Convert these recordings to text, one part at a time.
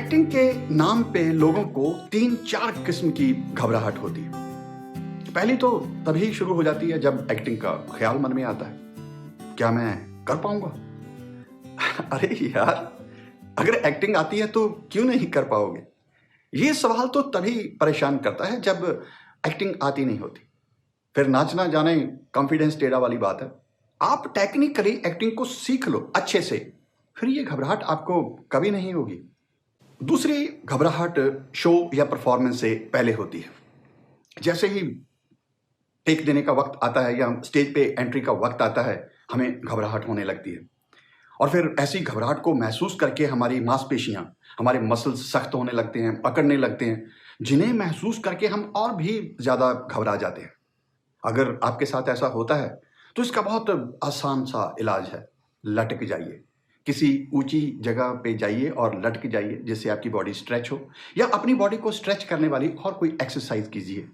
Acting के नाम पे लोगों को 3-4 किस्म की घबराहट होती है। पहली तो तभी शुरू हो जाती है जब एक्टिंग का ख्याल मन में आता है, क्या मैं कर पाऊंगा? अरे यार, अगर एक्टिंग आती है तो क्यों नहीं कर पाओगे? ये सवाल तो तभी परेशान करता है जब एक्टिंग आती नहीं होती। फिर नाचना जाने कॉन्फिडेंस टेढ़ा वाली बात है। आप टेक्निकली एक्टिंग को सीख लो अच्छे से, फिर ये घबराहट आपको कभी नहीं होगी। दूसरी घबराहट शो या परफॉर्मेंस से पहले होती है। जैसे ही टेक देने का वक्त आता है या स्टेज पे एंट्री का वक्त आता है, हमें घबराहट होने लगती है। और फिर ऐसी घबराहट को महसूस करके हमारी मांसपेशियां, हमारे मसल्स सख्त होने लगते हैं, अकड़ने लगते हैं, जिन्हें महसूस करके हम और भी ज़्यादा घबरा जाते हैं। अगर आपके साथ ऐसा होता है तो इसका बहुत आसान सा इलाज है, लटक जाइए। किसी ऊंची जगह पे जाइए और लटक जाइए जिससे आपकी बॉडी स्ट्रेच हो, या अपनी बॉडी को स्ट्रेच करने वाली और कोई एक्सरसाइज कीजिए।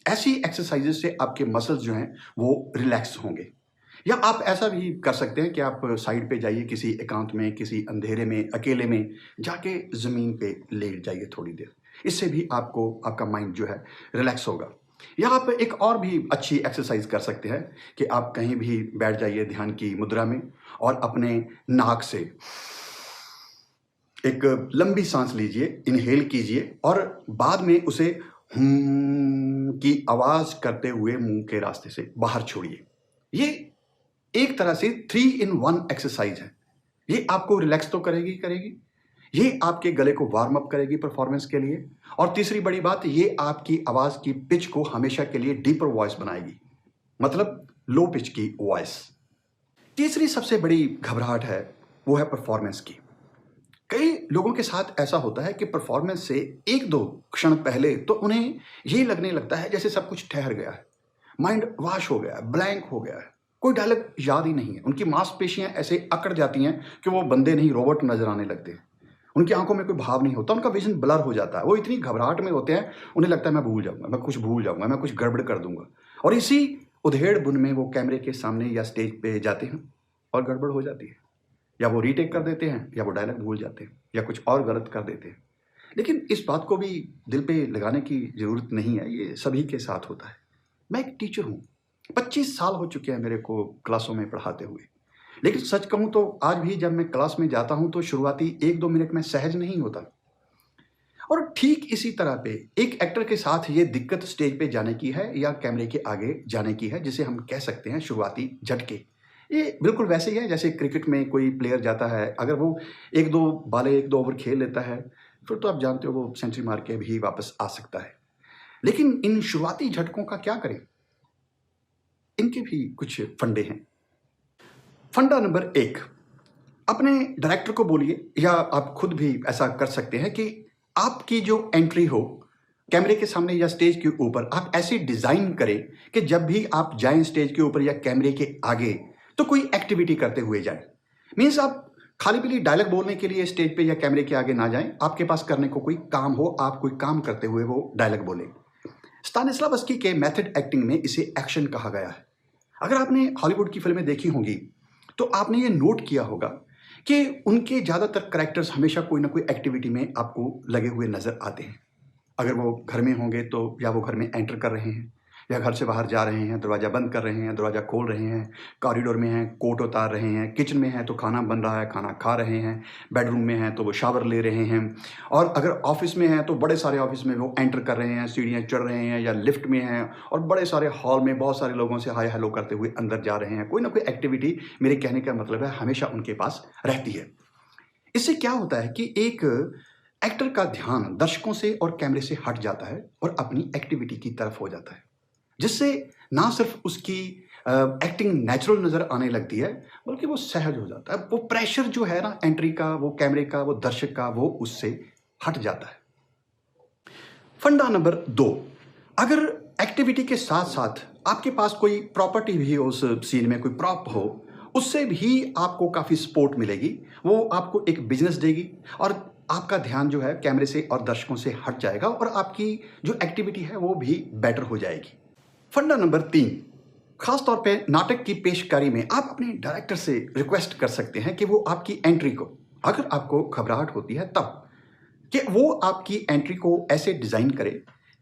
ऐसी एक्सरसाइजेस से आपके मसल्स जो हैं वो रिलैक्स होंगे। या आप ऐसा भी कर सकते हैं कि आप साइड पे जाइए, किसी एकांत में, किसी अंधेरे में, अकेले में जाके ज़मीन पे लेट जाइए थोड़ी देर। इससे भी आपका माइंड जो है रिलैक्स होगा। या आप एक और भी अच्छी एक्सरसाइज कर सकते हैं कि आप कहीं भी बैठ जाइए ध्यान की मुद्रा में और अपने नाक से एक लंबी सांस लीजिए, इनहेल कीजिए और बाद में उसे की आवाज करते हुए मुंह के रास्ते से बाहर छोड़िए। ये एक तरह से 3 in 1 एक्सरसाइज है। ये आपको रिलैक्स तो करेगी, ये आपके गले को वार्म अप करेगी परफॉर्मेंस के लिए, और तीसरी बड़ी बात, ये आपकी आवाज की पिच को हमेशा के लिए डीपर वॉइस बनाएगी, मतलब लो पिच की वॉइस। तीसरी सबसे बड़ी घबराहट है वो है परफॉर्मेंस की। कई लोगों के साथ ऐसा होता है कि परफॉर्मेंस से 1-2 क्षण पहले तो उन्हें ये लगने लगता है जैसे सब कुछ ठहर गया है, माइंड वाश हो गया है, ब्लैंक हो गया है, कोई डायलॉग याद ही नहीं है। उनकी मांसपेशियां ऐसे अकड़ जाती हैं कि वो बंदे नहीं रोबोट नजर आने लगते हैं। उनकी आंखों में कोई भाव नहीं होता, उनका विजन ब्लर हो जाता है। वो इतनी घबराहट में होते हैं, उन्हें लगता है मैं भूल जाऊंगा, मैं कुछ भूल जाऊंगा, मैं कुछ गड़बड़ कर दूंगा। और इसी उधेड़ बुन में वो कैमरे के सामने या स्टेज पे जाते हैं और गड़बड़ हो जाती है। या वो रीटेक कर देते हैं, या वो डायलॉग भूल जाते हैं, या कुछ और गलत कर देते हैं। लेकिन इस बात को भी दिल पे लगाने की ज़रूरत नहीं है, ये सभी के साथ होता है। मैं एक टीचर हूँ, 25 साल हो चुके हैं मेरे को क्लासों में पढ़ाते हुए। लेकिन सच कहूँ तो आज भी जब मैं क्लास में जाता हूँ तो शुरुआती 1-2 मिनट में सहज नहीं होता। और ठीक इसी तरह पे एक एक्टर के साथ ये दिक्कत स्टेज पे जाने की है या कैमरे के आगे जाने की है, जिसे हम कह सकते हैं शुरुआती झटके। ये बिल्कुल वैसे ही है जैसे क्रिकेट में कोई प्लेयर जाता है, अगर वो 1-2 बालें, 1-2 ओवर खेल लेता है, फिर तो आप जानते हो वो सेंचुरी मार के भी वापस आ सकता है। लेकिन इन शुरुआती झटकों का क्या करें? इनके भी कुछ फंडे हैं। फंडा नंबर 1, अपने डायरेक्टर को बोलिए, या आप खुद भी ऐसा कर सकते हैं कि आपकी जो एंट्री हो कैमरे के सामने या स्टेज के ऊपर, आप ऐसी डिजाइन करें कि जब भी आप जाएं स्टेज के ऊपर या कैमरे के आगे तो कोई एक्टिविटी करते हुए जाएं। मीन्स आप खाली पीली डायलॉग बोलने के लिए स्टेज पे या कैमरे के आगे ना जाएं, आपके पास करने को कोई काम हो, आप कोई काम करते हुए वो डायलॉग बोलें। स्तानिस्लावस्की के मेथड एक्टिंग में इसे एक्शन कहा गया है। अगर आपने हॉलीवुड की फिल्में देखी होंगी तो आपने ये नोट किया होगा कि उनके ज़्यादातर कैरेक्टर्स हमेशा कोई ना कोई एक्टिविटी में आपको लगे हुए नजर आते हैं। अगर वो घर में होंगे तो या वो घर में एंटर कर रहे हैं, या घर से बाहर जा रहे हैं, दरवाज़ा बंद कर रहे हैं, दरवाज़ा खोल रहे हैं, कॉरिडोर में हैं, कोट उतार रहे हैं, किचन में हैं तो खाना बन रहा है, खाना खा रहे हैं, बेडरूम में हैं तो वो शावर ले रहे हैं, और अगर ऑफिस में हैं तो बड़े सारे ऑफिस में वो एंटर कर रहे हैं, सीढ़ियाँ चढ़ रहे हैं, या लिफ्ट में हैं और बड़े सारे हॉल में बहुत सारे लोगों से हाय हेलो करते हुए अंदर जा रहे हैं। कोई ना कोई एक्टिविटी, मेरे कहने का मतलब है, हमेशा उनके पास रहती है। इससे क्या होता है कि एक एक्टर का ध्यान दर्शकों से और कैमरे से हट जाता है और अपनी एक्टिविटी की तरफ हो जाता है, जिससे ना सिर्फ उसकी एक्टिंग नेचुरल नजर आने लगती है, बल्कि वो सहज हो जाता है। वो प्रेशर जो है ना एंट्री का, वो कैमरे का, वो दर्शक का, वो उससे हट जाता है। फंडा नंबर 2, अगर एक्टिविटी के साथ साथ आपके पास कोई प्रॉपर्टी भी हो, उस सीन में कोई प्रॉप हो, उससे भी आपको काफ़ी सपोर्ट मिलेगी। वो आपको एक बिजनेस देगी और आपका ध्यान जो है कैमरे से और दर्शकों से हट जाएगा और आपकी जो एक्टिविटी है वो भी बेटर हो जाएगी। फंडा नंबर 3, खास तौर पे नाटक की पेशकारी में आप अपने डायरेक्टर से रिक्वेस्ट कर सकते हैं कि वो आपकी एंट्री को, अगर आपको घबराहट होती है तब कि वो आपकी एंट्री को ऐसे डिज़ाइन करे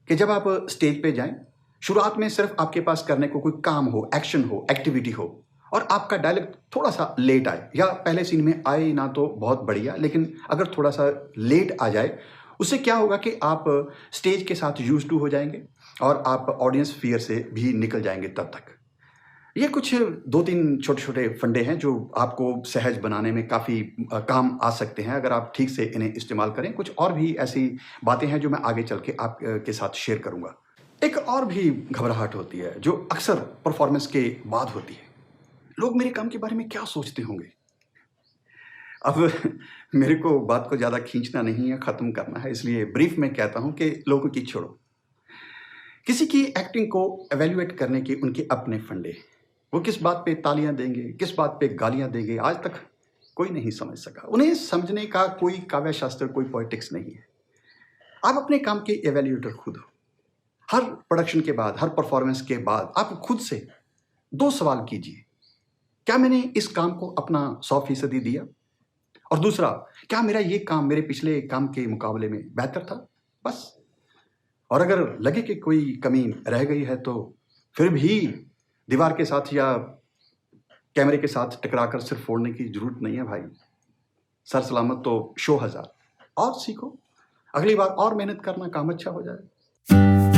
कि जब आप स्टेज पे जाएं, शुरुआत में सिर्फ आपके पास करने को कोई काम हो, एक्शन हो, एक्टिविटी हो और आपका डायलॉग थोड़ा सा लेट आए या पहले सीन में आए ना तो बहुत बढ़िया, लेकिन अगर थोड़ा सा लेट आ जाए, उससे क्या होगा कि आप स्टेज के साथ यूज टू हो जाएंगे और आप ऑडियंस फियर से भी निकल जाएंगे तब तक। ये कुछ 2-3 छोटे-छोटे फंडे हैं जो आपको सहज बनाने में काफ़ी काम आ सकते हैं अगर आप ठीक से इन्हें इस्तेमाल करें। कुछ और भी ऐसी बातें हैं जो मैं आगे चल के आप के साथ शेयर करूँगा। एक और भी घबराहट होती है जो अक्सर परफॉर्मेंस के बाद होती है। लोग मेरे काम के बारे में क्या सोचते होंगे? अब मेरे को बात को ज़्यादा खींचना नहीं है, ख़त्म करना है, इसलिए ब्रीफ में कहता हूँ कि लोगों की छोड़ो। किसी की एक्टिंग को इवैल्यूएट करने के उनके अपने फंडे। वो किस बात पे तालियां देंगे, किस बात पे गालियां देंगे, आज तक कोई नहीं समझ सका। उन्हें समझने का कोई काव्य शास्त्र, कोई पॉलिटिक्स नहीं है। आप अपने काम के इवैल्यूएटर खुद हो। हर प्रोडक्शन के बाद, हर परफॉर्मेंस के बाद आप खुद से 2 सवाल कीजिए। क्या मैंने इस काम को अपना 100% दिया? और दूसरा, क्या मेरा ये काम मेरे पिछले काम के मुकाबले में बेहतर था? बस। और अगर लगे कि कोई कमी रह गई है तो फिर भी दीवार के साथ या कैमरे के साथ टकराकर सिर फोड़ने की जरूरत नहीं है भाई। सर सलामत तो शो 1000। और सीखो, अगली बार और मेहनत करना, काम अच्छा हो जाए।